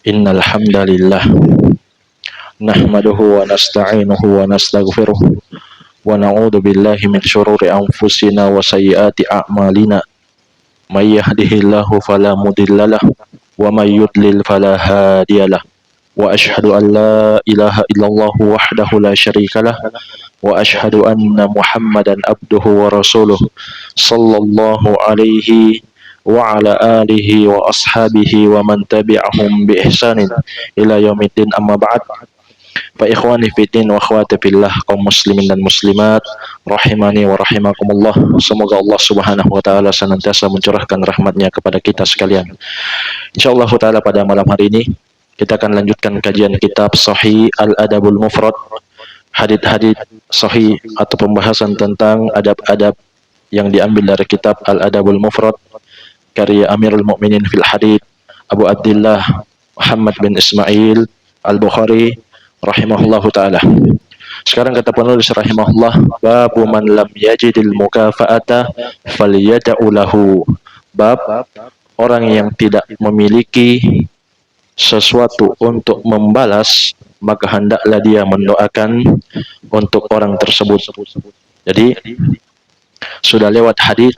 Innal hamdalillah nahmaduhu wa nasta'inuhu wa nastaghfiruh wa na'udzu billahi min syururi anfusina wa sayyiati a'malina may yahdihillahu fala mudhillalah wa may yudlil fala hadiyalah wa asyhadu an la ilaha illallah wahdahu la syarikalah wa asyhadu anna muhammadan abduhu wa rasuluh sallallahu alaihi wa ala alihi wa ashabihi wa man tabi'ahum bi ihsanin ila yaumiddin amma ba'd. Fa ikhwani fiddin wa akhwati fillah, kaum muslimin dan muslimat rahimani wa rahimakumullah. Semoga Allah Subhanahu wa taala senantiasa mencurahkan rahmatnya kepada kita sekalian. Insyaallah taala pada malam hari ini kita akan lanjutkan kajian kitab Sahih Al-Adabul Mufrad, hadits-hadits sahih atau pembahasan tentang adab-adab yang diambil dari kitab Al-Adabul Mufrad karya Amirul Mukminin fil Hadits Abu Abdullah Muhammad bin Ismail Al-Bukhari rahimahullahu taala. Sekarang kata penulis rahimahullah, babu man lam yajidil mukafa'ata falyad'u lahu. Bab orang yang tidak memiliki sesuatu untuk membalas, maka hendaklah dia mendoakan untuk orang tersebut. Jadi sudah lewat hadis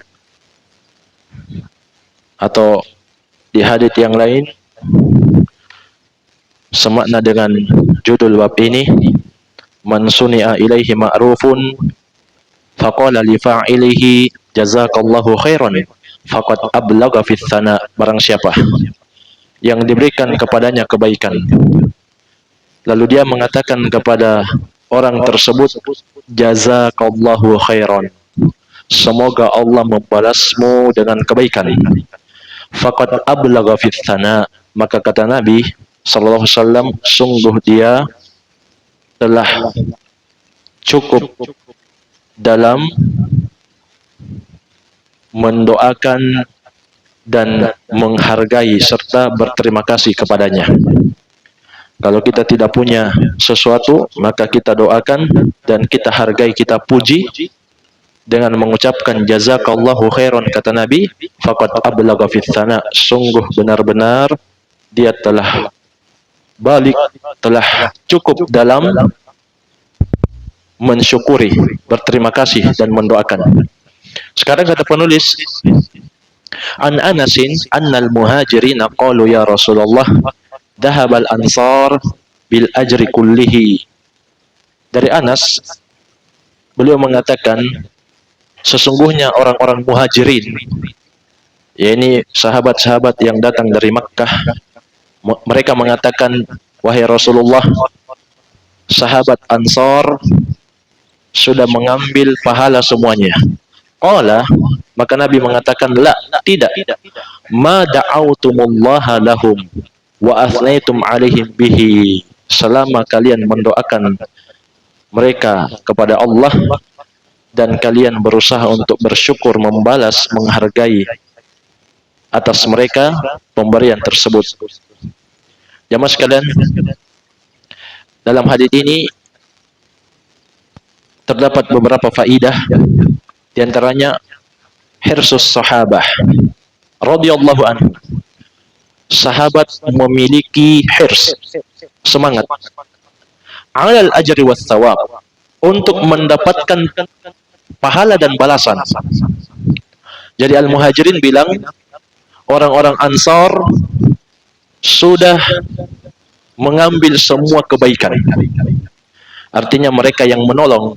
atau di hadis yang lain semakna dengan judul bab ini, man suni'a ilaihi ma'rufun faqala li fa'ilihi jazakallahu khairan faqad ablagha fi tsana. Barang siapa yang diberikan kepadanya kebaikan lalu dia mengatakan kepada orang tersebut jazakallahu khairan, semoga Allah membalasmu dengan kebaikan, faqad ablagha fi tsana, maka kata Nabi sallallahu alaihi wasallam, sungguh dia telah cukup dalam mendoakan dan menghargai serta berterima kasih kepadanya. Kalau kita tidak punya sesuatu, maka kita doakan dan kita hargai, kita puji dengan mengucapkan jazakallahu khairan, kata Nabi, faqad ablagha fi tsana, sungguh benar-benar dia telah balik, telah cukup dalam mensyukuri, berterima kasih dan mendoakan. Sekarang kata penulis, an Anasin annal muhajirina qalu ya Rasulullah dhahabal ansar bil ajri kullihi. Dari Anas, beliau mengatakan sesungguhnya orang-orang muhajirin, yakni sahabat-sahabat yang datang dari Makkah, mereka mengatakan, wahai Rasulullah, sahabat Ansar sudah mengambil pahala semuanya. Qala, maka Nabi mengatakan, la, tidak. Ma da'autumullaha lahum wa athnaitum alaihim bihi. Selama kalian mendoakan mereka kepada Allah dan kalian berusaha untuk bersyukur, membalas, menghargai atas mereka pemberian tersebut. Jamaah sekalian, dalam hadis ini terdapat beberapa faidah, di antaranya hirsus sahabah radhiyallahu anhu. Sahabat memiliki hirs, semangat, alal ajri was thawab, untuk mendapatkan pahala dan balasan. Jadi al-muhajirin bilang, orang-orang Ansar sudah mengambil semua kebaikan. Artinya mereka yang menolong,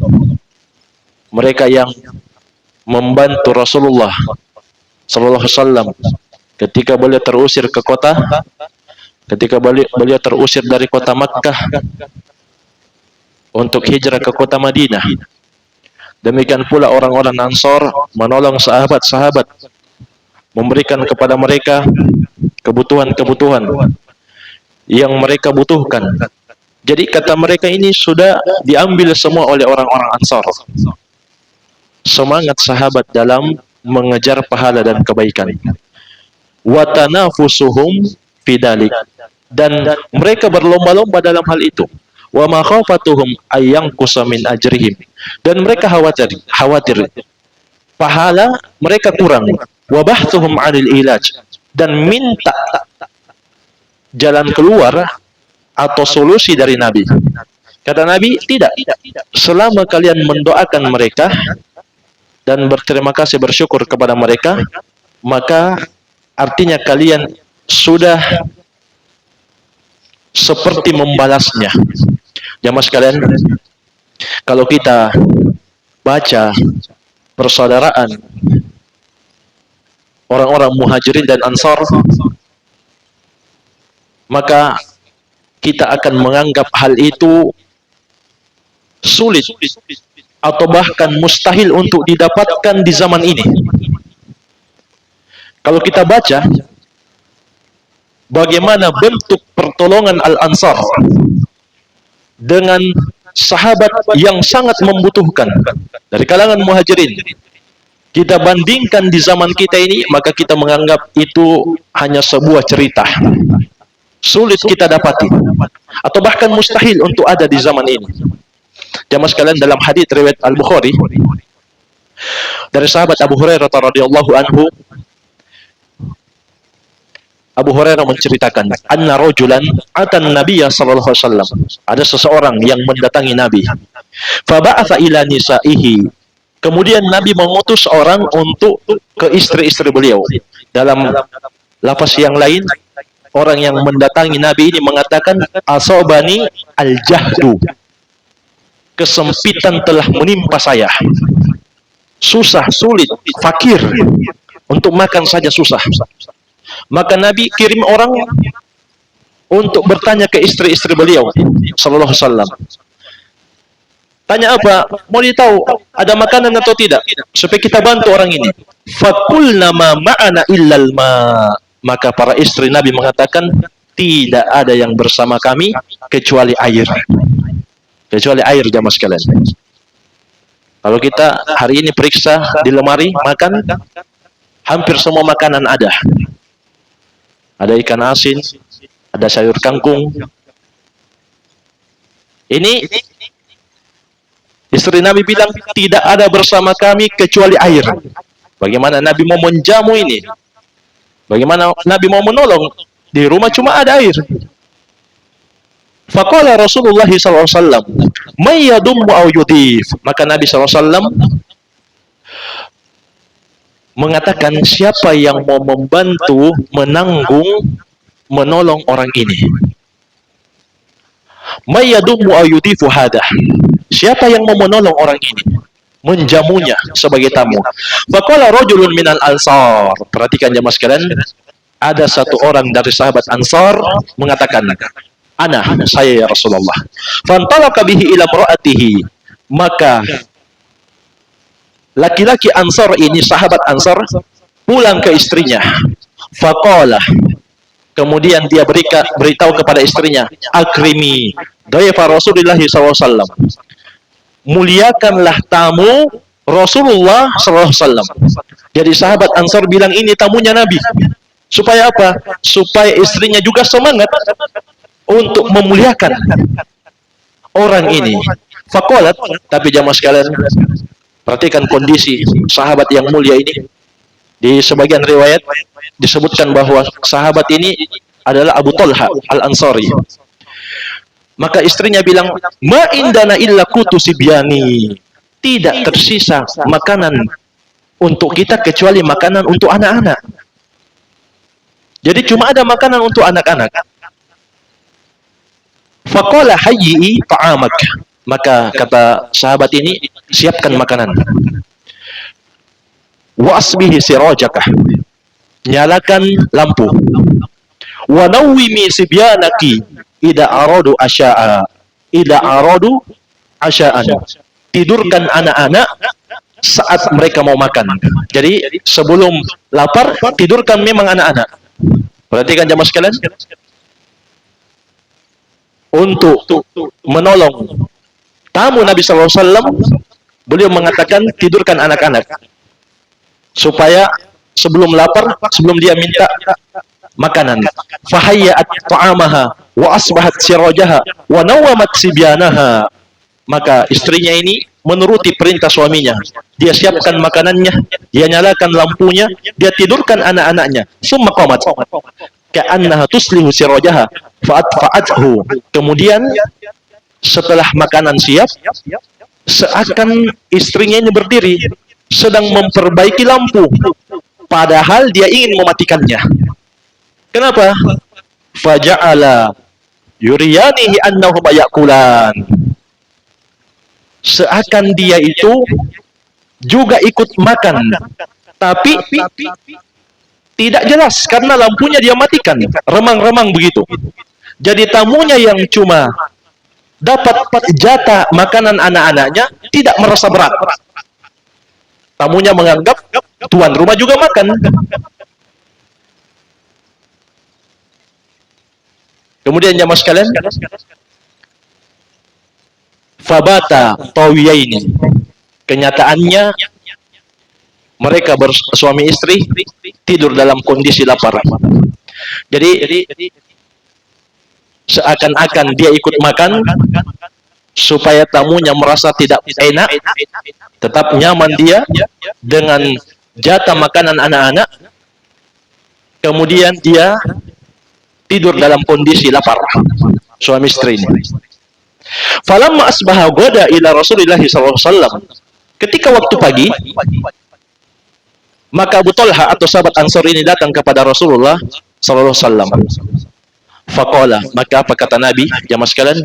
mereka yang membantu Rasulullah sallallahu alaihi wasallam ketika beliau terusir ke kota, ketika beliau terusir dari kota Makkah untuk hijrah ke kota Madinah. Demikian pula orang-orang Ansar menolong sahabat-sahabat, memberikan kepada mereka kebutuhan-kebutuhan yang mereka butuhkan. Jadi kata mereka ini sudah diambil semua oleh orang-orang Ansar. Semangat sahabat dalam mengejar pahala dan kebaikan. Wa tanafusuhum fidalik, dan mereka berlomba-lomba dalam hal itu. Wa ma khafatuhum ayyanqusa min ajrihim, dan mereka khawatir pahala mereka kurang. Wa bahtuhum 'anil ilaj, dan minta jalan keluar atau solusi dari Nabi. Kata Nabi, tidak. Selama kalian mendoakan mereka dan berterima kasih bersyukur kepada mereka, maka artinya kalian sudah seperti membalasnya. Jamaah sekalian, kalau kita baca persaudaraan orang-orang muhajirin dan ansar, maka kita akan menganggap hal itu sulit atau bahkan mustahil untuk didapatkan di zaman ini. Kalau kita baca bagaimana bentuk pertolongan Al-Ansar dengan sahabat yang sangat membutuhkan dari kalangan muhajirin, kita bandingkan di zaman kita ini, maka kita menganggap itu hanya sebuah cerita. Sulit kita dapati, atau bahkan mustahil untuk ada di zaman ini. Jamaah sekalian, dalam hadits riwayat Al-Bukhari dari sahabat Abu Hurairah radhiyallahu anhu, Abu Hurairah menceritakan, anna rajulan atan nabiyya sallallahu alaihi wasallam. Ada seseorang yang mendatangi Nabi. Fa ba'atha ila nisaihi. Kemudian Nabi mengutus orang untuk ke istri-istri beliau. Dalam lafaz yang lain, orang yang mendatangi Nabi ini mengatakan, asobani al-jahdu. Kesempitan telah menimpa saya. Susah, sulit, fakir. Untuk makan saja susah. Maka Nabi kirim orang untuk bertanya ke istri-istri beliau sallallahu alaihi wasallam. Tanya apa? Mau ditahu ada makanan atau tidak, supaya kita bantu orang ini. Faqulna ma ma'ana illal ma. Maka para istri Nabi mengatakan, tidak ada yang bersama kami kecuali air. Kecuali air, jamaah sekalian. Kalau kita hari ini periksa di lemari makan, hampir semua makanan ada. Ada ikan asin, ada sayur kangkung. Ini istri Nabi bilang, tidak ada bersama kami kecuali air. Bagaimana Nabi mau menjamu ini? Bagaimana Nabi mau menolong? Di rumah cuma ada air. Faqala Rasulullah SAW, may yadummu aw yudif. Maka Nabi SAW mengatakan, siapa yang mau membantu, menanggung, menolong orang ini. May yadummu aw yudifu hadah. Siapa yang mau menolong orang ini, menjamunya sebagai tamu. Faqala rajulun minal ansar. Perhatikan jamaah sekalian, ada satu orang dari sahabat Ansar mengatakan, ana, saya ya Rasulullah. Fantalaqa bihi ila imraatihi. Maka laki-laki Ansar ini, sahabat Ansar, pulang ke istrinya. Faqala, kemudian dia beritahu kepada istrinya, akrimi dhaifa Rasulullah SAW. Muliakanlah tamu Rasulullah SAW. Jadi sahabat Ansar bilang, ini tamunya Nabi. Supaya apa? Supaya istrinya juga semangat untuk memuliakan orang ini. Faqalat, tapi jamaah sekalian, perhatikan kondisi sahabat yang mulia ini. Di sebagian riwayat disebutkan bahwa sahabat ini adalah Abu Talha Al-Ansari. Maka istrinya bilang, ma indana illa kutu sibyani. Tidak tersisa makanan untuk kita kecuali makanan untuk anak-anak. Jadi cuma ada makanan untuk anak-anak. Faqala hayyi ta'amak. Maka kata sahabat ini, siapkan makanan. Wa asbihi sirajaka. Nyalakan lampu. Wa nawwimi sibyanaki ida aradu asya'a. Ida aradu asya'an. Tidurkan anak-anak saat mereka mau makan. Jadi sebelum lapar, tidurkan memang anak-anak. Perhatikan jamaah sekalian. Untuk menolong tamu Nabi SAW, beliau mengatakan, tidurkan anak-anak. Supaya sebelum lapar, sebelum dia minta makanan. Fahayyat ta'amaha wa asbahat sirajaha wa nawamat sibyanaha. Maka istrinya ini menuruti perintah suaminya. Dia siapkan makanannya, dia nyalakan lampunya, dia tidurkan anak-anaknya. Summa qamat. ka'annaha tuslihu sirajaha fa'atfa'athu. Kemudian setelah makanan siap, seakan istrinya ini berdiri sedang memperbaiki lampu, padahal dia ingin mematikannya. Kenapa? Faja'ala yuriyanihi annahuma ya'kulan. Seakan dia itu juga ikut makan, tapi tidak jelas karena lampunya dia matikan, remang-remang begitu. Jadi tamunya yang cuma dapat jatah makanan anak-anaknya tidak merasa berat. Tamunya menganggap tuan rumah juga makan. Kemudian jamaah sekalian, fabata tawiyaini. Kenyataannya mereka bersuami istri tidur dalam kondisi lapar. Jadi seakan-akan dia ikut makan supaya tamunya merasa tidak enak, tetap nyaman dia dengan jatah makanan anak-anak. Kemudian dia tidur dalam kondisi lapar, suami istri ini. Falamma asbaha goda ila Rasulillah sallallahu alaihi wasallam. Ketika waktu pagi, maka Abu Talha atau sahabat Ansor ini datang kepada Rasulullah sallallahu alaihi wasallam. Faqala, maka apa kata Nabi? Jamaah sekalian,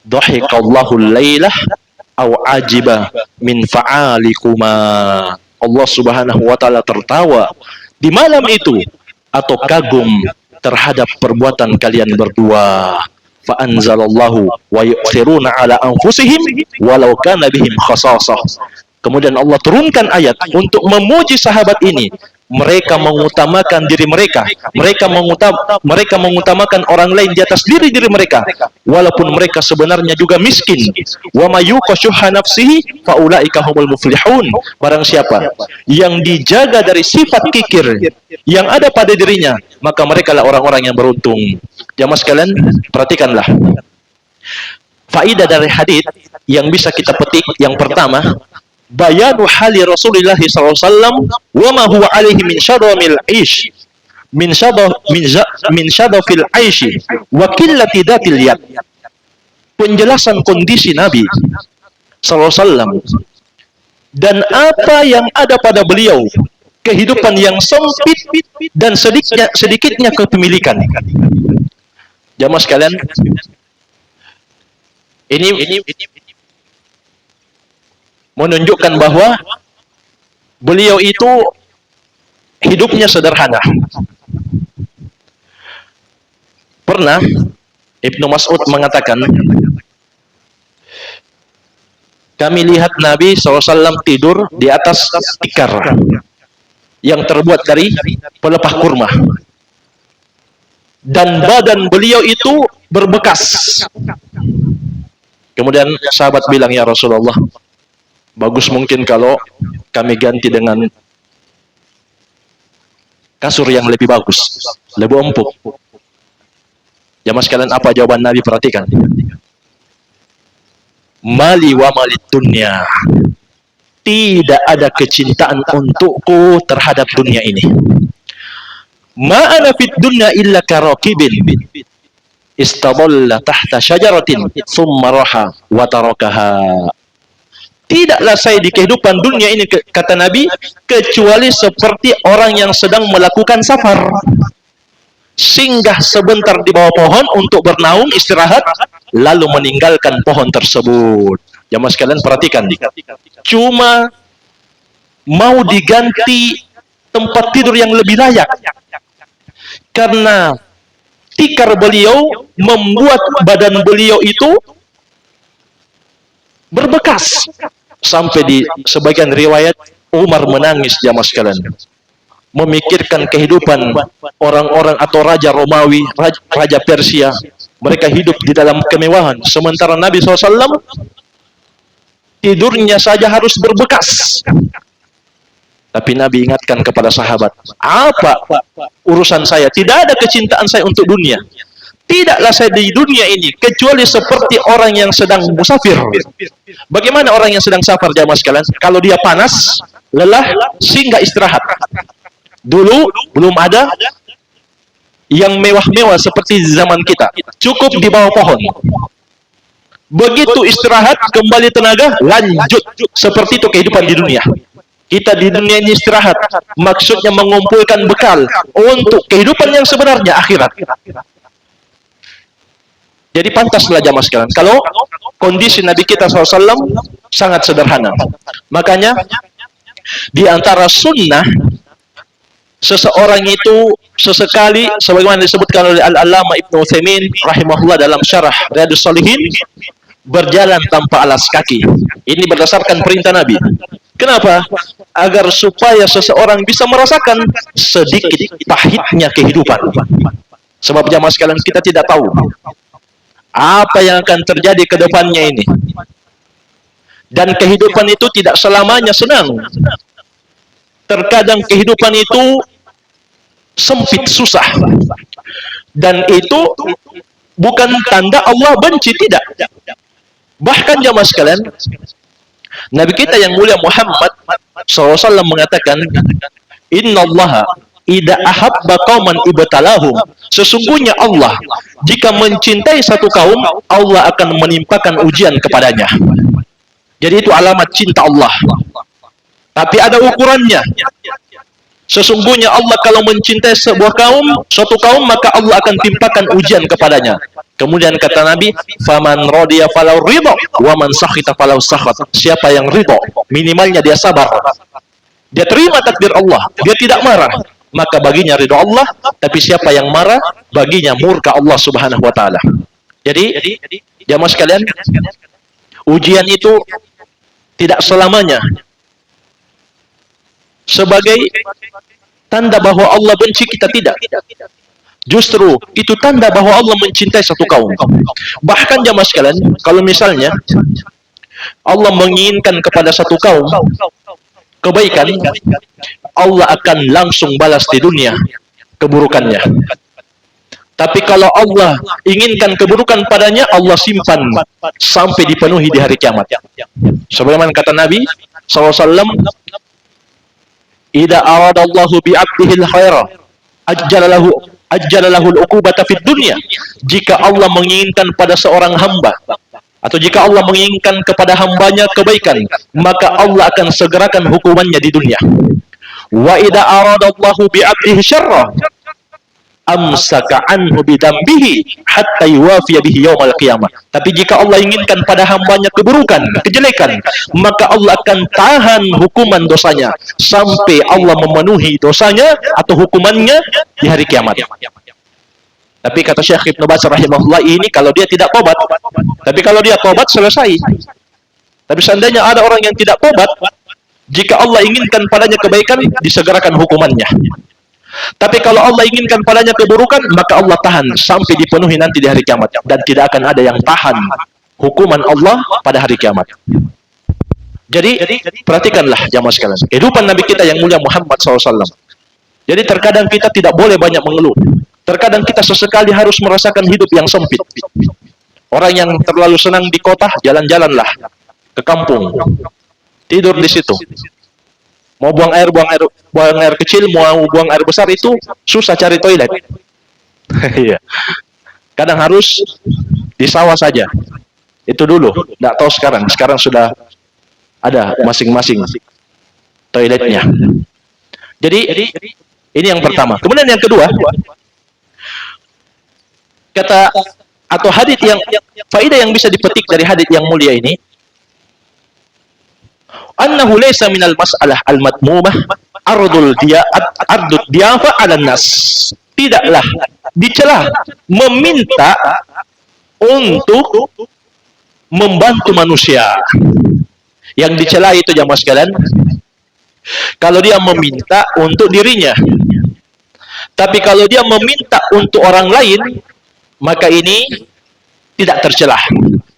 dhahikallahu lailah aw ajiba min fa'alikuma. Allah Subhanahu wa taala tertawa di malam itu atau kagum terhadap perbuatan kalian berdua. Fa anzalallahu wa yu'thiruna ala anfusihim walau kana bihim khasasah. Kemudian Allah turunkan ayat untuk memuji sahabat ini. Mereka mengutamakan diri mereka, mereka mengutamakan orang lain di atas diri mereka, walaupun mereka sebenarnya juga miskin. Wa may yuqashuha nafsihi faulaika humul muflihun. Barang siapa yang dijaga dari sifat kikir yang ada pada dirinya, maka mereka lah orang-orang yang beruntung. Jamaah sekalian, perhatikanlah faidah dari hadis yang bisa kita petik. Yang pertama, bayanu hali Rasulullah SAW wa ma huwa alaihi min syadamil aish min syadafil aishi wa qillati datil yad. Penjelasan kondisi Nabi SAW dan apa yang ada pada beliau, kehidupan yang sempit dan sedikitnya kepemilikan. Jamaah sekalian, ini menunjukkan bahwa beliau itu hidupnya sederhana. Pernah Ibnu Mas'ud mengatakan, kami lihat Nabi SAW tidur di atas tikar yang terbuat dari pelepah kurma, dan badan beliau itu berbekas. Kemudian sahabat bilang, ya Rasulullah, bagus mungkin kalau kami ganti dengan kasur yang lebih bagus, lebih empuk. Jamaah sekalian, apa jawaban Nabi? Perhatikan. Mali wa malid dunya. Tidak ada kecintaan untukku terhadap dunia ini. Ma ana fid dunya illa karakibin istadalla tahta syajaratin thumma raha wa tarakaha. Tidaklah saya di kehidupan dunia ini, kata Nabi, kecuali seperti orang yang sedang melakukan safar, singgah sebentar di bawah pohon untuk bernaung, istirahat, lalu meninggalkan pohon tersebut. Jamaah sekalian, perhatikan, cuma mau diganti tempat tidur yang lebih layak, karena tikar beliau membuat badan beliau itu berbekas. Sampai di sebagian riwayat Umar menangis, jamaah sekalian, memikirkan kehidupan orang-orang atau raja Romawi, raja Persia. Mereka hidup di dalam kemewahan, sementara Nabi SAW tidurnya saja harus berbekas. Tapi Nabi ingatkan kepada sahabat, apa urusan saya? Tidak ada kecintaan saya untuk dunia. Tidaklah saya di dunia ini kecuali seperti orang yang sedang musafir. Bagaimana orang yang sedang safar, jamaah sekalian? Kalau dia panas, lelah, singgah istirahat. Dulu belum ada yang mewah-mewah seperti zaman kita. Cukup di bawah pohon. Begitu istirahat, kembali tenaga, lanjut. Seperti itu kehidupan di dunia. Kita di dunia ini istirahat, maksudnya mengumpulkan bekal untuk kehidupan yang sebenarnya, akhirat. Jadi pantaslah jamaah sekalian, kalau kondisi Nabi kita SAW sangat sederhana. Makanya di antara sunnah, seseorang itu sesekali, sebagaimana disebutkan oleh Al-Allamah Ibnu Utsaimin rahimahullah dalam syarah Riyadhus Shalihin, berjalan tanpa alas kaki. Ini berdasarkan perintah Nabi. Kenapa? Agar supaya seseorang bisa merasakan sedikit pahitnya kehidupan. Sebab jamaah sekalian, kita tidak tahu apa yang akan terjadi ke depannya ini. Dan kehidupan itu tidak selamanya senang. Terkadang kehidupan itu sempit, susah. Dan itu bukan tanda Allah benci, tidak. Bahkan jamaah sekalian, Nabi kita yang mulia Muhammad SAW mengatakan, Innallaha idza ahabba qauman ibtalahum. Sesungguhnya Allah, jika mencintai satu kaum, Allah akan menimpakan ujian kepadanya. Jadi itu alamat cinta Allah. Tapi ada ukurannya. Sesungguhnya Allah kalau mencintai sebuah kaum, suatu kaum, maka Allah akan timpakan ujian kepadanya. Kemudian kata Nabi, faman radiya falau ridha wa man sakhita falau sakhat. Siapa yang ridha, minimalnya dia sabar. Dia terima takdir Allah, dia tidak marah, maka baginya ridha Allah. Tapi siapa yang marah, baginya murka Allah Subhanahu wa taala. Jadi jamaah sekalian, ujian itu tidak selamanya sebagai tanda bahwa Allah benci kita, tidak. Justru itu tanda bahwa Allah mencintai satu kaum. Bahkan jamaah sekalian, kalau misalnya Allah menginginkan kepada satu kaum kebaikan, Allah akan langsung balas di dunia keburukannya. Tapi kalau Allah inginkan keburukan padanya, Allah simpan sampai dipenuhi di hari kiamat. Sebagaimana kata Nabi SAW, idza aradallahu bi'abdihi al-khaira ajjala lahu al-uqubata fid dunya. Jika Allah menginginkan pada seorang hamba, atau jika Allah menginginkan kepada hambanya kebaikan, maka Allah akan segerakan hukumannya di dunia. Wa idza aradallahu bi'abdihi syarra amsaka anhu bidambihi hatta yuwafiya bihi yaumal qiyamah. Tapi jika Allah inginkan pada hambanya keburukan, kejelekan, maka Allah akan tahan hukuman dosanya sampai Allah memenuhi dosanya atau hukumannya di hari kiamat. Tapi kata Syekh Ibnu Baz rahimahullah, ini kalau dia tidak tobat. Tapi kalau dia tobat, selesai. Tapi seandainya ada orang yang tidak tobat, jika Allah inginkan padanya kebaikan, disegerakan hukumannya. Tapi kalau Allah inginkan padanya keburukan, maka Allah tahan sampai dipenuhi nanti di hari kiamat. Dan tidak akan ada yang tahan hukuman Allah pada hari kiamat. Jadi perhatikanlah jamaah sekalian, kehidupan Nabi kita yang mulia Muhammad SAW. Jadi terkadang kita tidak boleh banyak mengeluh. Terkadang kita sesekali harus merasakan hidup yang sempit. Orang yang terlalu senang di kota, jalan-jalanlah ke kampung, tidur di situ. Mau buang air kecil, mau buang air besar, itu susah cari toilet. Iya. Kadang harus di sawah saja. Itu dulu, tidak tahu sekarang. Sekarang sudah ada masing-masing toiletnya. Jadi ini yang pertama. Kemudian yang kedua, kata atau hadits yang faedah yang bisa dipetik dari hadits yang mulia ini, annahu laysa minal mas'alah al-matmumah ardud diafa 'alan nas. Tidaklah dicela meminta untuk membantu manusia. Yang dicela itu jamaah sekalian, kalau dia meminta untuk dirinya. Tapi kalau dia meminta untuk orang lain, maka ini tidak tercelah.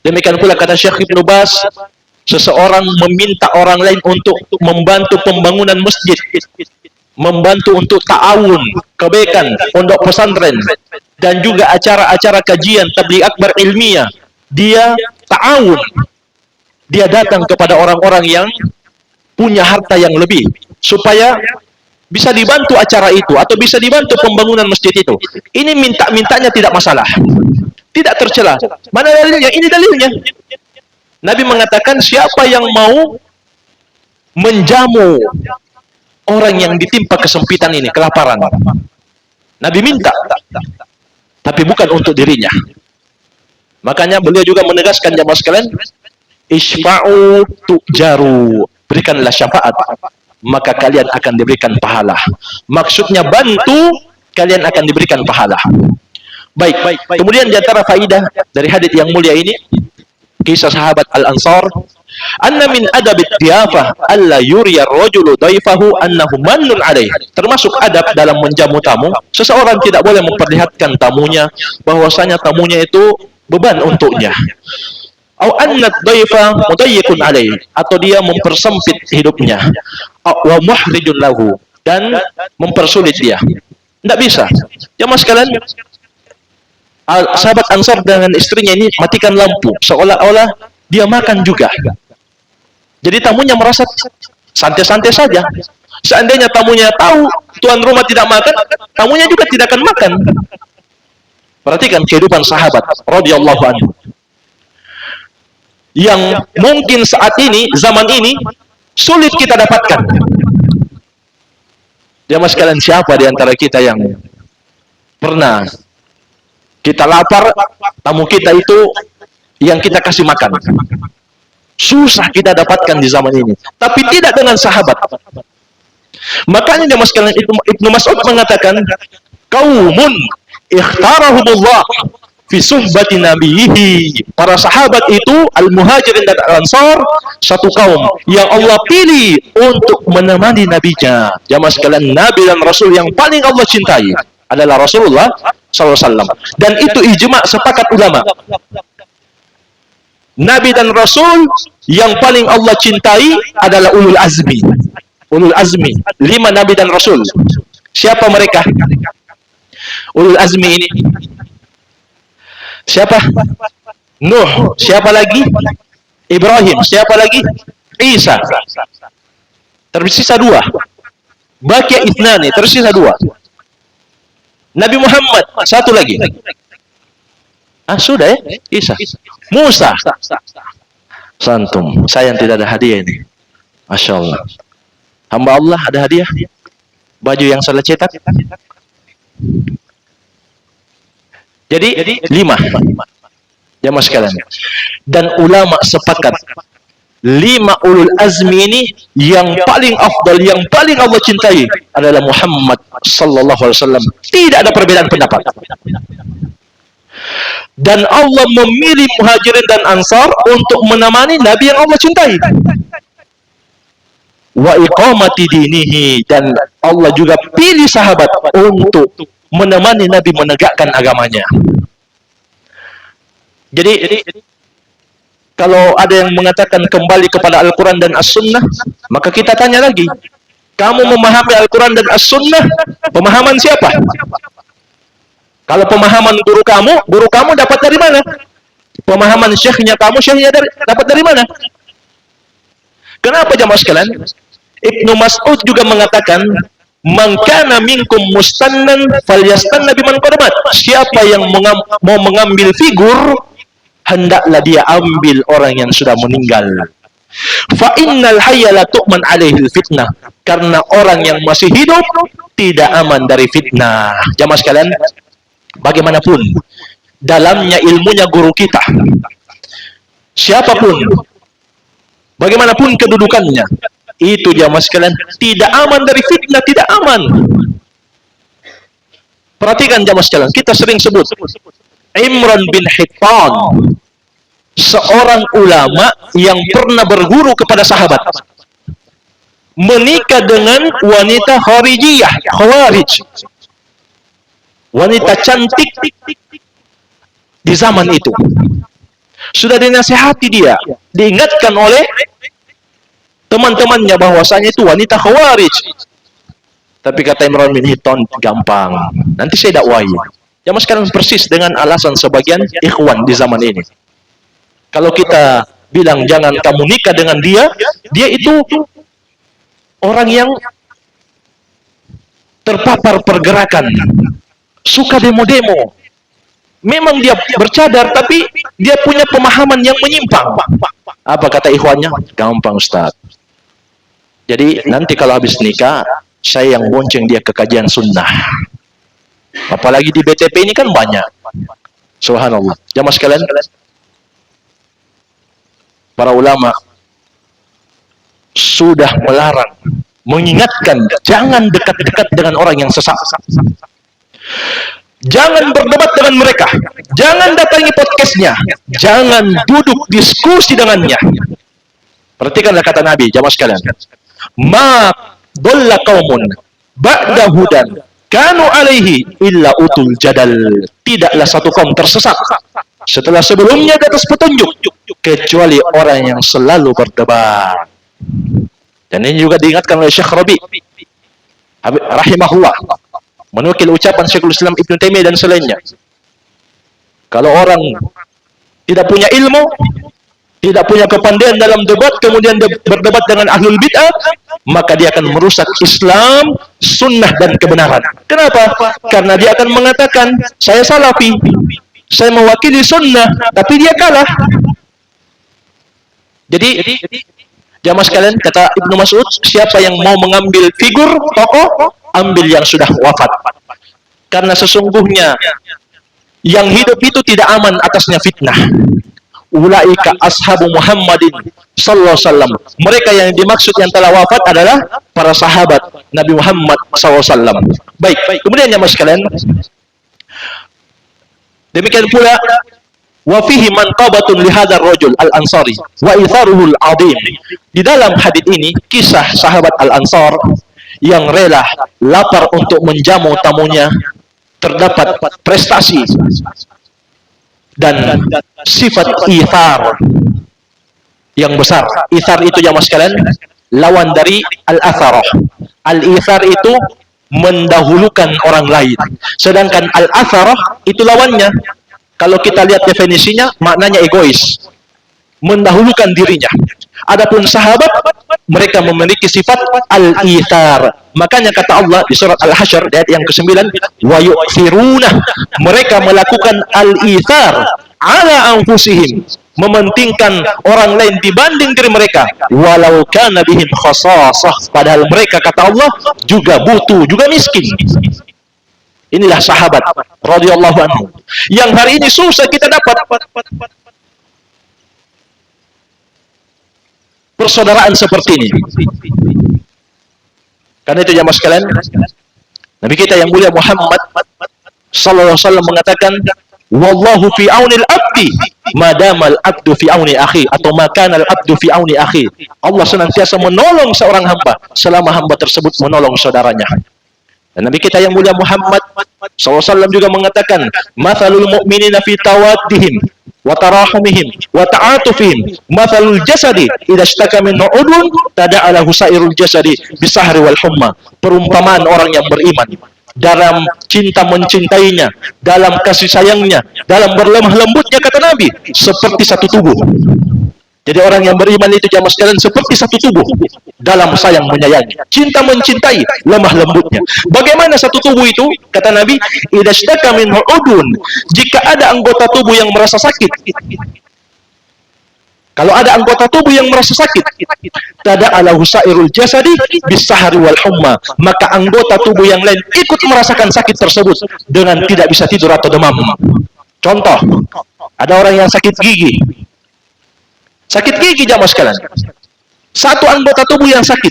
Demikian pula kata Syekh Ibnu Baz, seseorang meminta orang lain untuk membantu pembangunan masjid, membantu untuk ta'awun, kebaikan, pondok pesantren, dan juga acara-acara kajian tabligh akbar ilmiah. Dia ta'awun, dia datang kepada orang-orang yang punya harta yang lebih, supaya bisa dibantu acara itu atau bisa dibantu pembangunan masjid itu. Ini minta-mintanya tidak masalah. Tidak tercela. Mana dalilnya? Ini dalilnya. Nabi mengatakan siapa yang mau menjamu orang yang ditimpa kesempitan ini, kelaparan. Nabi minta, tapi bukan untuk dirinya. Makanya beliau juga menegaskan jamaah sekalian, isfa'u tu'jaru, berikanlah syafaat, maka kalian akan diberikan pahala. Maksudnya bantu, kalian akan diberikan pahala. Baik. Kemudian di antara faidah dari hadits yang mulia ini, kisah sahabat Al-Ansar, anna min adabid diyafah alla yuriya ar-rajulu daifahu annahu mannun alaih. Termasuk adab dalam menjamu tamu, seseorang tidak boleh memperlihatkan tamunya bahwasanya tamunya itu beban untuknya. Au anna ad-daifa mudayyiqun alaih, atau dia mempersempit hidupnya. Wa muhrijun lahu, dan mempersulit dia. Tidak bisa. Jamaah sekalian, sahabat Ansar dengan istrinya ini matikan lampu, seolah-olah dia makan juga. Jadi tamunya merasa santai-santai saja. Seandainya tamunya tahu tuan rumah tidak makan, tamunya juga tidak akan makan. Perhatikan kehidupan sahabat radhiyallahu anhu, yang mungkin saat ini, zaman ini sulit kita dapatkan. Jamaah sekalian, siapa di antara kita yang pernah kita lapar, tamu kita itu yang kita kasih makan? Susah kita dapatkan di zaman ini. Tapi tidak dengan sahabat. Makanya jamaah sekalian, Ibnu Mas'ud mengatakan, qaumun ikhtarahumullah fi suhbati nabiyhi. Para sahabat itu, al-muhajirin dan al-ansar, satu kaum yang Allah pilih untuk menemani nabinya. Jamaah sekalian, nabi dan rasul yang paling Allah cintai adalah Rasulullah SAW. Dan itu ijma' sepakat ulama. Nabi dan Rasul yang paling Allah cintai adalah ulul azmi. Ulul azmi, 5 Nabi dan Rasul. Siapa mereka? Ulul azmi ini siapa? Nuh. Siapa lagi? Ibrahim. Siapa lagi? Isa. Tersisa 2. Baqiya ithnani, tersisa 2. Nabi Muhammad, satu lagi. Sudah ya? Isa. Musa. Santum. Sayang tidak ada hadiah ini. Masya Allah. Hamba Allah ada hadiah. Baju yang salah cetak. Jadi 5. Jamaah sekalian. Dan ulama sepakat 5 ulul azmi ini yang paling afdal, yang paling Allah cintai adalah Muhammad sallallahu alaihi wasallam. Tidak ada perbedaan pendapat. Dan Allah memilih muhajirin dan ansar untuk menemani Nabi yang Allah cintai. Wa iqamati dinihi, dan Allah juga pilih sahabat untuk menemani Nabi menegakkan agamanya. Jadi kalau ada yang mengatakan kembali kepada Al-Quran dan As-Sunnah, maka kita tanya lagi, kamu memahami Al-Quran dan As-Sunnah, pemahaman siapa? Kalau pemahaman guru kamu dapat dari mana? Pemahaman syekhnya kamu, dapat dari mana? Kenapa jamaah sekalian? Ibnu Mas'ud juga mengatakan, man kana minkum mustannan falyastanna biman qadamat. Siapa yang mau mengambil figur, hendaklah dia ambil orang yang sudah meninggal. Fa innal hayya la tu'man alaihil fitnah. Karena orang yang masih hidup tidak aman dari fitnah. Jamaah sekalian, bagaimanapun dalamnya ilmunya guru kita, siapapun, bagaimanapun kedudukannya, itu jamaah sekalian tidak aman dari fitnah, tidak aman. Perhatikan jamaah sekalian, kita sering sebut Imran bin Hittan, seorang ulama yang pernah berguru kepada sahabat, menikah dengan wanita Khawarij, wanita cantik di zaman itu. Sudah dinasihati dia, diingatkan oleh teman-temannya bahwasanya itu wanita Khawarij. Tapi kata Imran bin Hittan, gampang, nanti saya dakwai. Jamaah sekarang persis dengan alasan sebagian ikhwan di zaman ini. Kalau kita bilang jangan kamu nikah dengan dia, dia itu orang yang terpapar pergerakan, suka demo-demo. Memang dia bercadar, tapi dia punya pemahaman yang menyimpang. Apa kata ikhwannya? Gampang, Ustaz. Jadi nanti kalau habis nikah, saya yang bonceng dia ke kajian sunnah. Apalagi di BTP ini kan banyak. Subhanallah. Jamaah sekalian, para ulama sudah melarang, mengingatkan, jangan dekat-dekat dengan orang yang sesat. Jangan berdebat dengan mereka, jangan datangi podcastnya, jangan duduk diskusi dengannya. Perhatikanlah kata Nabi, jamaah sekalian. Ma dhalla qaumun ba'da hudan kanu alaihi illa utul jadal. Tidaklah satu kaum tersesat setelah sebelumnya di atas petunjuk, kecuali orang yang selalu berdebat. Dan ini juga diingatkan oleh Syekh Rabi rahimahullah, menukil ucapan Syekhul Islam Ibnu Taimiyah dan selainnya. Kalau orang tidak punya ilmu, tidak punya kepandaian dalam debat, kemudian dia berdebat dengan ahlul bid'ah, maka dia akan merusak Islam, sunnah dan kebenaran. Kenapa? Karena dia akan mengatakan, saya salafi, saya mewakili sunnah, tapi dia kalah. Jadi jamaah sekalian, kata Ibnu Mas'ud, siapa yang mau mengambil figur tokoh, ambil yang sudah wafat. Karena sesungguhnya yang hidup itu tidak aman atasnya fitnah. Ulaika ashabu Muhammadin sallallahu alaihi wasallam. Mereka yang dimaksud yang telah wafat adalah para sahabat Nabi Muhammad sallallahu alaihi wasallam. Baik, kemudian jamaah sekalian, demikian pula wa fihi manqabatun li hadzal rajul al-ansari wa itharuhu al-azim. Di dalam hadis ini kisah sahabat al-ansar yang rela lapar untuk menjamu tamunya, terdapat prestasi dan sifat ithar yang besar. Ithar itu jamaah sekalian lawan dari al-atharah. Al-ithar itu mendahulukan orang lain, sedangkan al-atharah itu lawannya. Kalau kita lihat definisinya, maknanya egois, mendahulukan dirinya. Adapun sahabat, mereka memiliki sifat al-ithar. Makanya kata Allah di surat Al-Hasyr ayat yang ke-9, wa yu'thiruna, mereka melakukan al-ithar ala anfusihim, mementingkan orang lain dibanding diri mereka, walau kana bihim khasasah, padahal mereka kata Allah juga butuh, juga miskin. Inilah sahabat radhiyallahu anhu yang hari ini susah kita dapat persaudaraan seperti ini. Karena itu jamaah sekalian, Nabi kita yang mulia Muhammad sallallahu alaihi wasallam mengatakan, wallahu fi aunil abdi madamal abdu fi auni akhi, atau makanal abdu fi auni akhi. Allah senantiasa menolong seorang hamba selama hamba tersebut menolong saudaranya. Dan Nabi kita yang mulia Muhammad SAW juga mengatakan, mathalul mu'minina fi tawaddihim wa tarahumihim wa ta'atufihim mathalul jasadi idza ishtaka minhu udun tada'a lahu sairul jasadi bisahri wal humma. Perumpamaan orang yang beriman dalam cinta mencintainya, dalam kasih sayangnya, dalam berlemah lembutnya, kata Nabi, seperti satu tubuh. Jadi orang yang beriman itu jamaah sekalian seperti satu tubuh dalam sayang menyayangi, cinta mencintai, lemah lembutnya. Bagaimana satu tubuh itu? Kata Nabi, idza ishtaka minhu udun, jika ada anggota tubuh yang merasa sakit. Kalau ada anggota tubuh yang merasa sakit, tada'a lahu sairul jasadi bisahri wal humma, maka anggota tubuh yang lain ikut merasakan sakit tersebut dengan tidak bisa tidur atau demam. Contoh, ada orang yang sakit gigi. Sakit gigi jamaah sekalian, satu anggota tubuh yang sakit,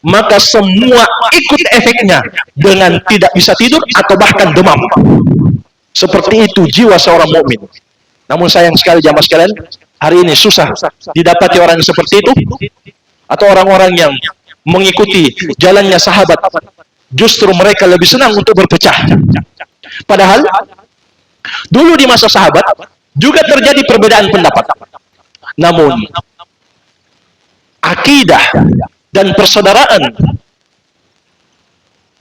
maka semua ikut efeknya dengan tidak bisa tidur atau bahkan demam. Seperti itu jiwa seorang mukmin. Namun sayang sekali jamaah sekalian, hari ini susah didapati orang yang seperti itu, atau orang-orang yang mengikuti jalannya sahabat, justru mereka lebih senang untuk berpecah. Padahal dulu di masa sahabat juga terjadi perbedaan pendapat. Namun akidah dan persaudaraan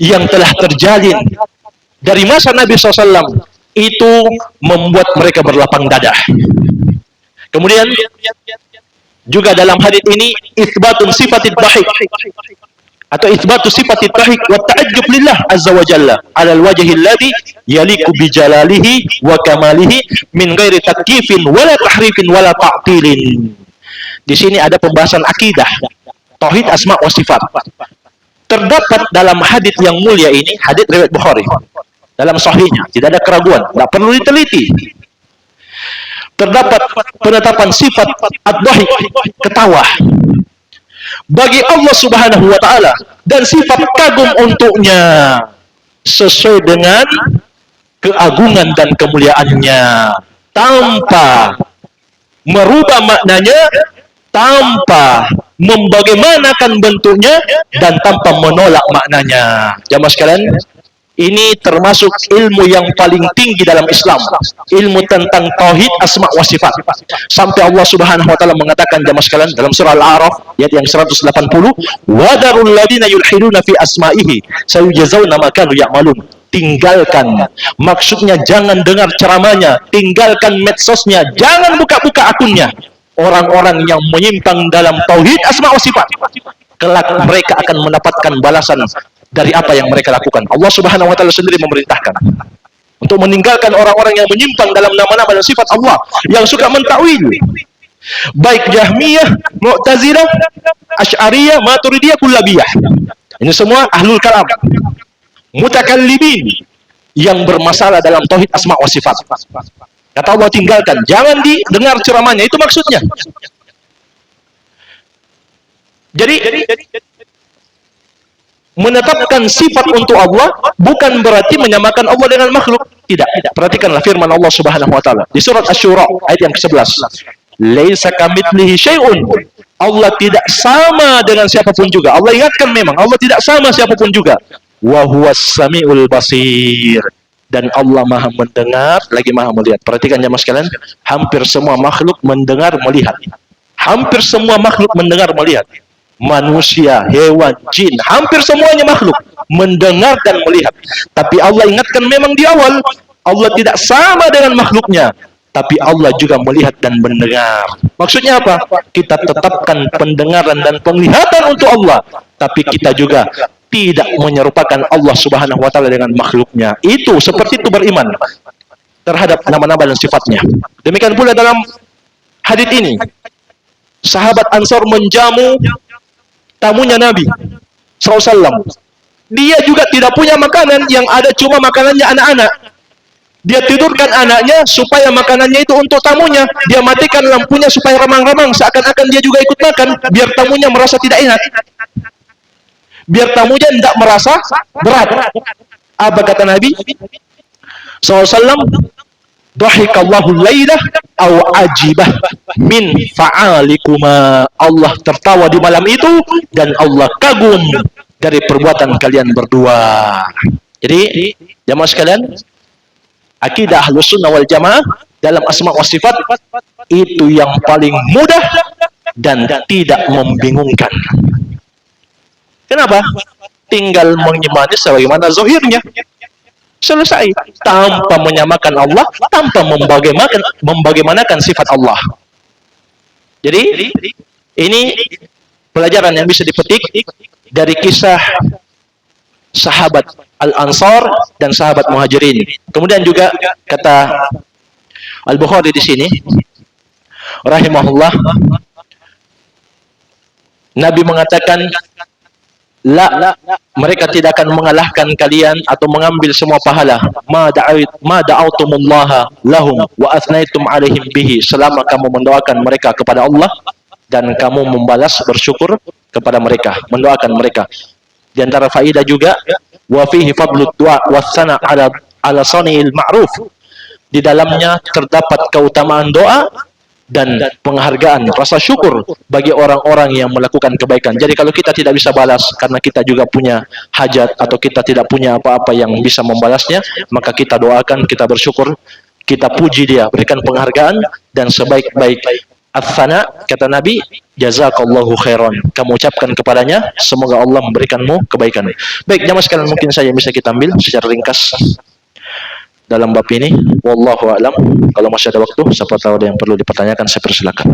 yang telah terjalin dari masa Nabi SAW itu membuat mereka berlapang dada. Kemudian juga dalam hadis ini isbatun sifatid dhahik, atau itsbatu sifat tauhid wa ta'ajjub lillah azza wa jalla ala alwajhi alladhi yaliqu bi jalalihi wa kamalihi min ghairi takyifin wala tahrifin wala ta'tilin. Di sini ada pembahasan akidah, tauhid asma wa sifat. Terdapat dalam hadis yang mulia ini, hadis riwayat Bukhari, dalam sahihnya, tidak ada keraguan, tidak perlu diteliti. Terdapat penetapan sifat ad-dhahik, ketawa, bagi Allah Subhanahu wa taala, dan sifat kagum untuknya sesuai dengan keagungan dan kemuliaannya, tanpa merubah maknanya, tanpa membagaimanakan bentuknya, dan tanpa menolak maknanya. Jamaah sekalian, ini termasuk ilmu yang paling tinggi dalam Islam, ilmu tentang tauhid asma wa sifat. Sampai Allah Subhanahu wa taala mengatakan, jamaah sekalian, dalam surah Al-A'raf ayat yang 180, "Wa darul ladina yulhiduna fi asma'ihi sayujzauna ma kanu ya'malun." Tinggalkan, maksudnya jangan dengar ceramahnya, tinggalkan medsosnya, jangan buka-buka akunnya. Orang-orang yang menyimpang dalam tauhid asma wa sifat, kelak mereka akan mendapatkan balasan dari apa yang mereka lakukan. Allah Subhanahu wa taala sendiri memerintahkan untuk meninggalkan orang-orang yang menyimpang dalam nama-nama dan sifat Allah, yang suka mentakwil, baik Jahmiyah, Mu'tazilah, Asy'ariyah, Maturidiyah, Kullabiyah. Ini semua ahlul kalam, mutakallimin yang bermasalah dalam tauhid asma wa sifat. Kata Allah, tinggalkan, jangan didengar ceramahnya, itu maksudnya. Jadi menetapkan sifat untuk Allah bukan berarti menyamakan Allah dengan makhluk. Tidak. Perhatikanlah firman Allah Subhanahu wa taala di surat Asy-Syura ayat yang ke-11. Laisa kamitslihi syai'un. Allah tidak sama dengan siapapun juga. Allah ingatkan memang Allah tidak sama siapapun juga. Wa huwas samiul basir. Dan Allah Maha mendengar lagi Maha melihat. Perhatikan jemaah sekalian, hampir semua makhluk mendengar melihat. Hampir semua makhluk mendengar melihat. Manusia, hewan, jin, hampir semuanya makhluk mendengar dan melihat. Tapi Allah ingatkan memang di awal, Allah tidak sama dengan makhluknya, tapi Allah juga melihat dan mendengar. Maksudnya apa? Kita tetapkan pendengaran dan penglihatan untuk Allah, tapi kita juga tidak menyerupakan Allah Subhanahu wa taala dengan makhluknya. Itu seperti itu beriman terhadap nama-nama dan sifatnya. Demikian pula dalam hadits ini, sahabat Ansar menjamu tamunya Nabi SAW. Dia juga tidak punya makanan, yang ada cuma makanannya anak-anak. Dia tidurkan anaknya supaya makanannya itu untuk tamunya. Dia matikan lampunya supaya remang-remang, seakan-akan dia juga ikut makan, biar tamunya merasa tidak enak, biar tamunya tidak merasa berat. Apa kata Nabi SAW? Dhahikallahu lailah aw ajibah min fa'alikuma. Allah tertawa di malam itu dan Allah kagum dari perbuatan kalian berdua. Jadi jamaah sekalian, akidah Ahlus Sunnah wal Jamaah dalam asma wa sifat itu yang paling mudah dan tidak membingungkan. Kenapa? Tinggal menyemati sebagaimana zahirnya. Selesai, tanpa menyamakan Allah, tanpa membagaimanakan sifat Allah. Jadi ini pelajaran yang bisa dipetik dari kisah sahabat Al-Ansar dan sahabat Muhajirin. Kemudian juga kata Al-Bukhari di sini rahimahullah, Nabi mengatakan, la, mereka tidak akan mengalahkan kalian atau mengambil semua pahala ma da'autumullaha lahum wa athnaitum alaihim bihi, selama kamu mendoakan mereka kepada Allah dan kamu membalas bersyukur kepada mereka, mendoakan mereka. Di antara faedah juga, wa fihi fadlud du'a wassana ala sani'il ma'ruf. Di dalamnya terdapat keutamaan doa dan penghargaan, rasa syukur bagi orang-orang yang melakukan kebaikan. Jadi kalau kita tidak bisa balas karena kita juga punya hajat atau kita tidak punya apa-apa yang bisa membalasnya, maka kita doakan, kita bersyukur, kita puji dia, berikan penghargaan, dan sebaik-baik ats-tsana, kata Nabi, jazakallahu khairan, kamu ucapkan kepadanya, semoga Allah memberikanmu kebaikan. Baik, jamaah sekalian, mungkin saja bisa kita ambil secara ringkas dalam bab ini. Wallahu a'lam. Kalau masih ada waktu, siapa tahu ada yang perlu dipertanyakan, saya persilakan.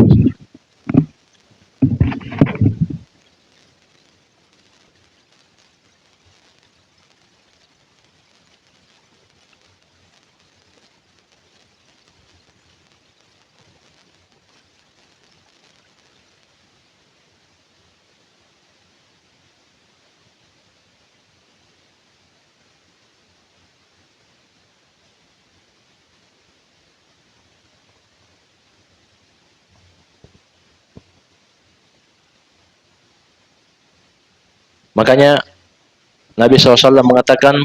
Makanya Nabi SAW mengatakan,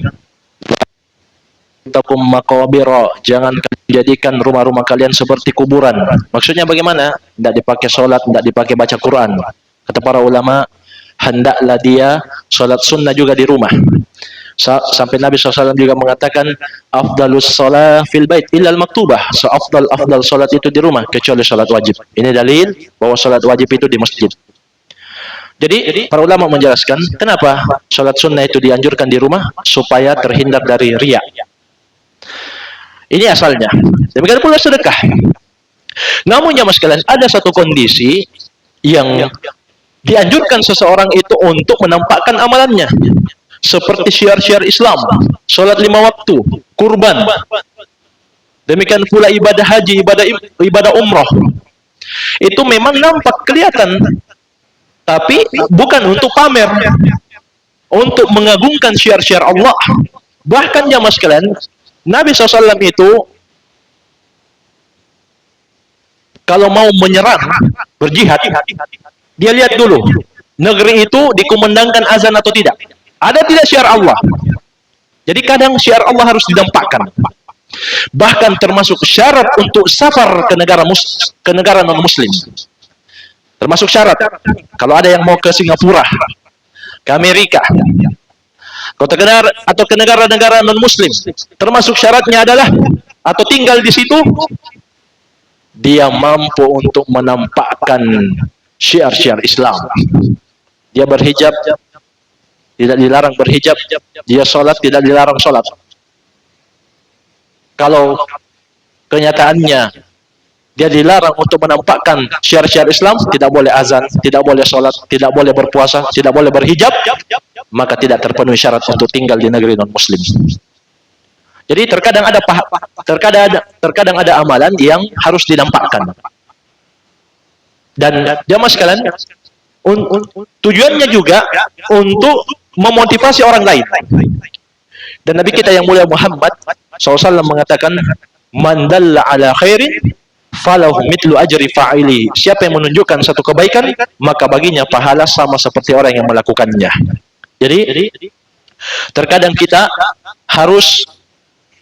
takum maqabira, jangan jadikan rumah-rumah kalian seperti kuburan. Maksudnya bagaimana? Tidak dipakai sholat, tidak dipakai baca Quran. Kata para ulama, hendaklah dia sholat sunnah juga di rumah. Sampai Nabi SAW juga mengatakan, afdalus sholat fil bait illal maktubah. Afdal sholat itu di rumah kecuali sholat wajib. Ini dalil bahwa sholat wajib itu di masjid. Jadi para ulama menjelaskan kenapa sholat sunnah itu dianjurkan di rumah, supaya terhindar dari riya. Ini asalnya. Demikian pula sedekah. Namun jamaah sekalian, ada satu kondisi yang dianjurkan seseorang itu untuk menampakkan amalannya, seperti syiar-syiar Islam, sholat 5 waktu, kurban. Demikian pula ibadah haji, ibadah umroh. Itu memang nampak kelihatan, tapi bukan untuk pamer, untuk mengagungkan syiar-syiar Allah. Bahkan jamaah sekalian, Nabi SAW itu kalau mau menyerang, berjihad, dia lihat dulu negeri itu dikumandangkan azan atau tidak, ada tidak syiar Allah. Jadi kadang syiar Allah harus didampakkan. Bahkan termasuk syarat untuk safar ke negara non muslim, termasuk syarat kalau ada yang mau ke Singapura, ke Amerika, atau ke negara-negara non muslim, termasuk syaratnya adalah, atau tinggal di situ, dia mampu untuk menampakkan syiar-syiar Islam. Dia berhijab, tidak dilarang berhijab. Dia sholat, tidak dilarang sholat. Kalau kenyataannya dia dilarang untuk menampakkan syiar-syiar Islam, tidak boleh azan, tidak boleh sholat, tidak boleh berpuasa, tidak boleh berhijab, maka tidak terpenuhi syarat untuk tinggal di negeri non muslim. Jadi terkadang ada amalan yang harus dinampakkan. Dan jamaah sekalian, tujuannya juga untuk memotivasi orang lain. Dan Nabi kita yang mulia Muhammad SAW mengatakan, man dalla ala khairin falahu mitlu ajri fa'ili. Siapa yang menunjukkan satu kebaikan, maka baginya pahala sama seperti orang yang melakukannya. Jadi terkadang kita harus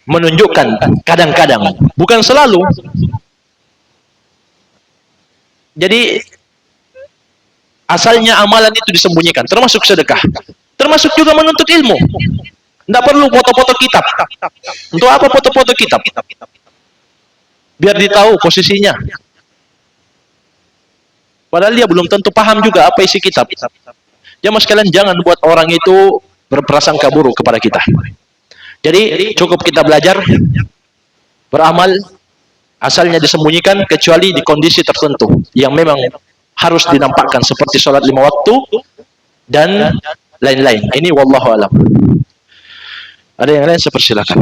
menunjukkan, kadang-kadang, bukan selalu. Jadi asalnya amalan itu disembunyikan, termasuk sedekah, termasuk juga menuntut ilmu. Tidak perlu foto-foto kitab. Untuk apa foto-foto kitab? Biar ditahu posisinya. Padahal dia belum tentu paham juga apa isi kitab. Jamaah sekalian, jangan buat orang itu berprasangka buruk kepada kita. Jadi cukup kita belajar, beramal, asalnya disembunyikan kecuali di kondisi tertentu yang memang harus dinampakkan, seperti sholat 5 waktu dan lain-lain. Ini wallahu alam. Ada yang lain, saya persilakan.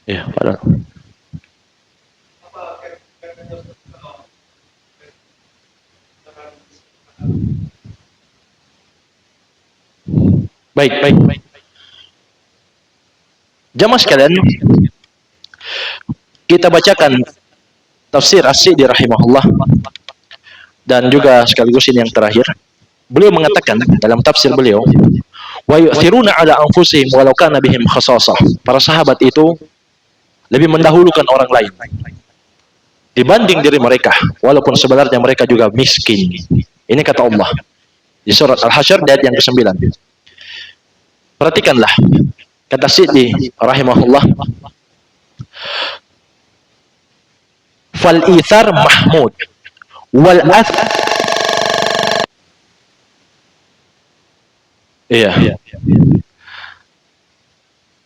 Ya, Pak. Baik. Jamaah sekalian, kita bacakan tafsir As-Sa'di rahimahullah, dan juga sekaligus ini yang terakhir. Beliau mengatakan dalam tafsir beliau, wa yu'thiruna ala anfusihim walau kana bihim khasasah. Para sahabat itu lebih mendahulukan orang lain dibanding diri mereka, walaupun sebenarnya mereka juga miskin. Ini kata Allah di surat Al-Hasyr ayat yang ke-9. Perhatikanlah kata Sa'di rahimahullah, fal ithar mahmud wal ath. Iya.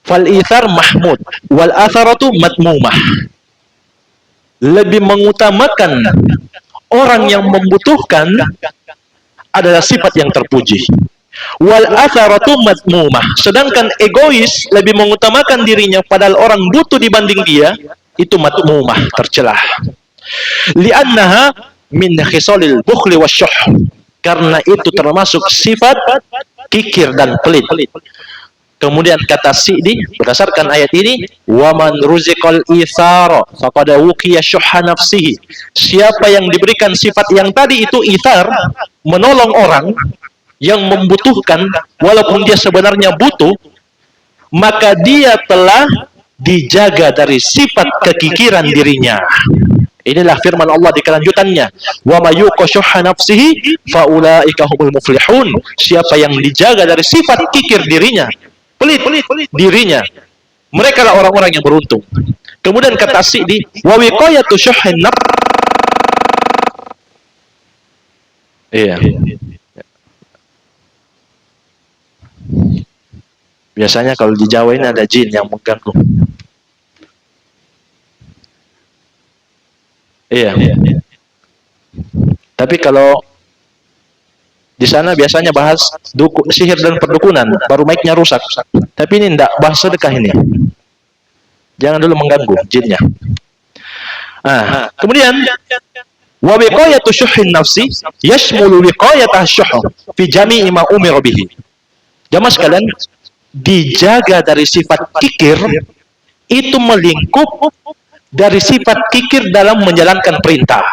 Fal ithar mahmud wal atharatu matmumah. Lebih mengutamakan orang yang membutuhkan adalah sifat yang terpuji. Wal atharatu matmumah. Sedangkan egois lebih mengutamakan dirinya padahal orang butuh dibanding dia, itu matmumah, tercelah. Li'annaha min khisalil bukhli wasyuh, karena itu termasuk sifat kikir dan pelit. Kemudian kata Sa'di berdasarkan ayat ini, wa man ruziqal itsara faqad wuqiya syuhha nafsihi. Siapa yang diberikan sifat yang tadi itu itsar, menolong orang yang membutuhkan walaupun dia sebenarnya butuh, maka dia telah dijaga dari sifat kekikiran dirinya. Inilah firman Allah di kelanjutannya, wa may yuqashuhha nafsihi faulaika humul muflihun. Siapa yang dijaga dari sifat kikir dirinya, pelit dirinya, mereka lah orang-orang yang beruntung. Kemudian kata Sa'di, wa wiqayatu syuhhin nafs. Iya. Biasanya kalau di Jawa ini ada jin yang mengganggu. Iya. Tapi kalau di sana biasanya bahas sihir dan perdukunan, baru mic-nya rusak. Tapi ini enggak, bahas sedekah ini. Jangan dulu mengganggu jinnya. Kemudian wa wiqayatu syuhhin nafsi yashmulu wiqayatah syuh fi jami'i ma umira bihi. Jamaah sekalian, dijaga dari sifat kikir itu melingkup dari sifat kikir dalam menjalankan perintah.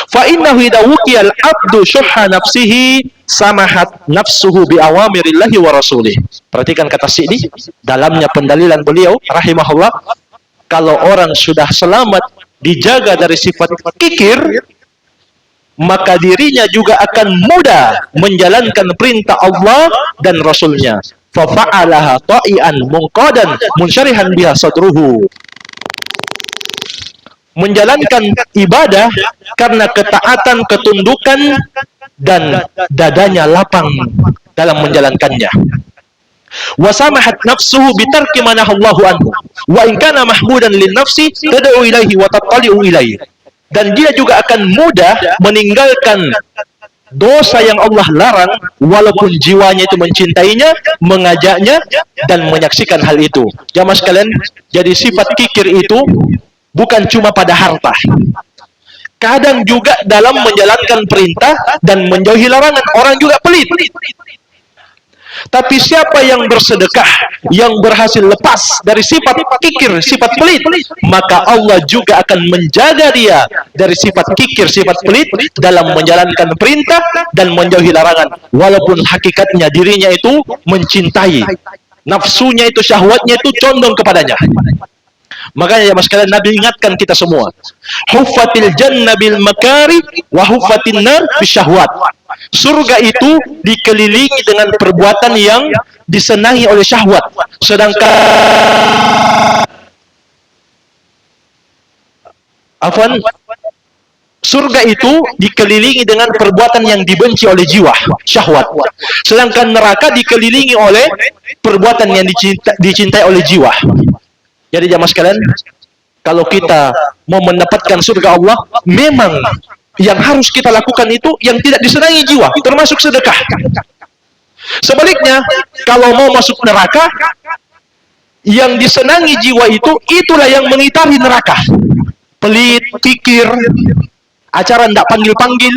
Fa innahu idza wuqiyal abdu syuhha nafsihi samahat nafsuhu bi awamirillahi wa rasulih. Perhatikan kata Sa'di, dalamnya pendalilan beliau rahimahullah, kalau orang sudah selamat dijaga dari sifat kikir, maka dirinya juga akan mudah menjalankan perintah Allah dan Rasulnya. Fa fa'alaha ta'ian munqadan munsyarihan biha sadruhu. Menjalankan ibadah karena ketaatan, ketundukan, dan dadanya lapang dalam menjalankannya. Wasamahat nafsuhu bitarki ma nahallahu anhu wa in kana mahmudan lin nafsi tad'u ilaihi wa tattali'u ilaihi. Dan dia juga akan mudah meninggalkan dosa yang Allah larang walaupun jiwanya itu mencintainya, mengajaknya, dan menyaksikan hal itu. Jamaah sekalian, jadi sifat kikir itu bukan cuma pada harta, kadang juga dalam menjalankan perintah dan menjauhi larangan. Orang juga pelit. Tapi siapa yang bersedekah, yang berhasil lepas dari sifat kikir, sifat pelit, maka Allah juga akan menjaga dia dari sifat kikir, sifat pelit dalam menjalankan perintah dan menjauhi larangan. Walaupun hakikatnya dirinya itu mencintai, nafsunya itu, syahwatnya itu condong kepadanya. Makanya ya mas sekalian, Nabi ingatkan kita semua, huffatil jannah bil makari wa huffatin nar bisyahwat. Surga itu dikelilingi dengan perbuatan yang disenangi oleh syahwat, sedangkan surga itu dikelilingi dengan perbuatan yang dibenci oleh jiwa, syahwat. Sedangkan neraka dikelilingi oleh perbuatan yang dicintai oleh jiwa. Jadi jamaah sekalian, kalau kita mau mendapatkan surga Allah, memang yang harus kita lakukan itu yang tidak disenangi jiwa, termasuk sedekah. Sebaliknya, kalau mau masuk neraka, yang disenangi jiwa itu, itulah yang mengitari neraka. Pelit, pikir, acara ndak panggil-panggil.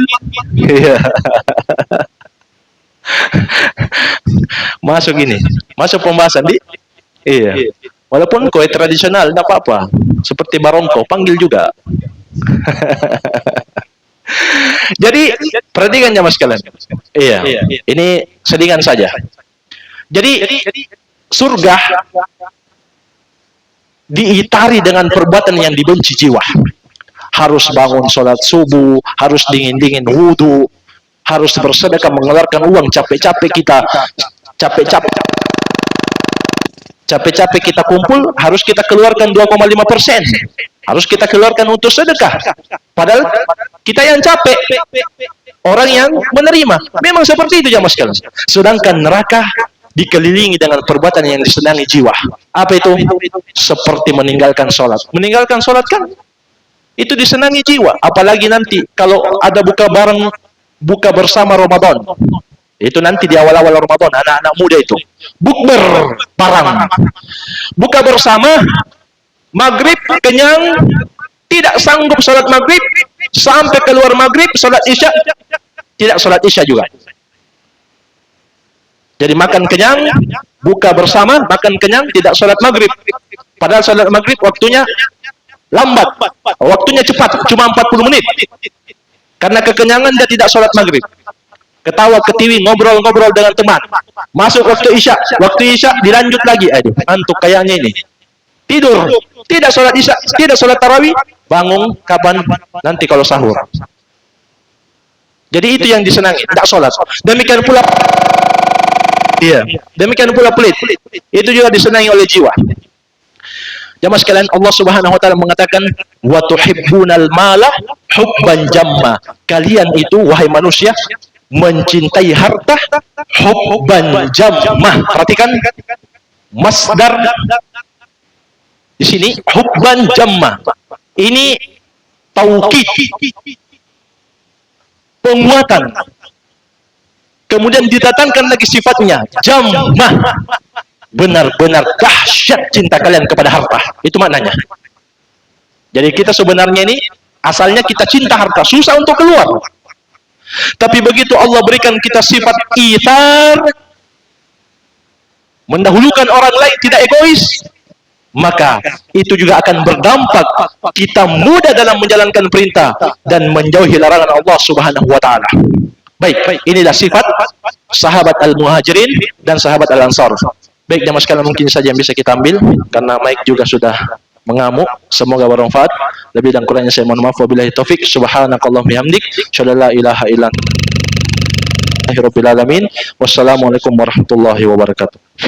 Masuk ini, masuk pembahasan di. Iya. Walaupun kue tradisional, tidak apa-apa. Seperti barongko, panggil juga. Jadi, perhatikan jamaah sekalian. Iya, ini sedingan saja. Jadi, surga diitari dengan perbuatan yang dibenci jiwa. Harus bangun sholat subuh, harus dingin-dingin wudhu, harus bersedekah mengeluarkan uang capek-capek kita, capek-capek kita kumpul, harus kita keluarkan 2,5%. Harus kita keluarkan untuk sedekah. Padahal kita yang capek, orang yang menerima. Memang seperti itu jamaah sekalian. Sedangkan neraka dikelilingi dengan perbuatan yang disenangi jiwa. Apa itu? Seperti meninggalkan sholat. Meninggalkan sholat kan itu disenangi jiwa. Apalagi nanti kalau ada buka bareng, buka bersama Ramadan. Itu nanti di awal-awal Ramadan, anak-anak muda itu bukber bareng, buka bersama, maghrib kenyang, tidak sanggup sholat maghrib, sampai keluar maghrib, sholat isya, tidak sholat isya juga. Jadi makan kenyang, buka bersama, makan kenyang, tidak sholat maghrib. Padahal sholat maghrib waktunya lambat, waktunya cepat, cuma 40 menit. Karena kekenyangan dia tidak sholat maghrib. Ketawa ketiwi, ngobrol-ngobrol dengan teman. Masuk waktu isya dilanjut lagi. Aduh, ngantuk kayaknya ini. Tidur, tidak sholat isya, tidak sholat tarawih. Bangun kapan? Nanti kalau sahur. Jadi itu yang disenangi, tidak sholat. Demikian pula demikian pula pelit. Itu juga disenangi oleh jiwa. Jamaah sekalian, Allah Subhanahu wa taala mengatakan, "Wa tuhibbunal mala hubban jamma." Kalian itu wahai manusia mencintai harta hubban jamma. Perhatikan masdar di sini, hubban jamma. Ini taukid, penguatan. Kemudian didatangkan lagi sifatnya, jammah. Benar-benar dahsyat cinta kalian kepada harta. Itu maknanya. Jadi kita sebenarnya ini, asalnya kita cinta harta, susah untuk keluar. Tapi begitu Allah berikan kita sifat ithar, mendahulukan orang lain, tidak egois, maka itu juga akan berdampak kita mudah dalam menjalankan perintah dan menjauhi larangan Allah Subhanahu wa taala. Baik, inilah sifat sahabat al-muhajirin dan sahabat al-ansar. Baik, jamaah sekalian, mungkin saja yang bisa kita ambil karena mic juga sudah mengamuk. Semoga bermanfaat. Lebih dan kurangnya saya mohon maaf. Wabillahi taufik. Subhanakallahumma bihamdik, asyhadu an la ilaha illa anta, astaghfiruka wa atubu ilaik. Wassalamualaikum warahmatullahi wabarakatuh.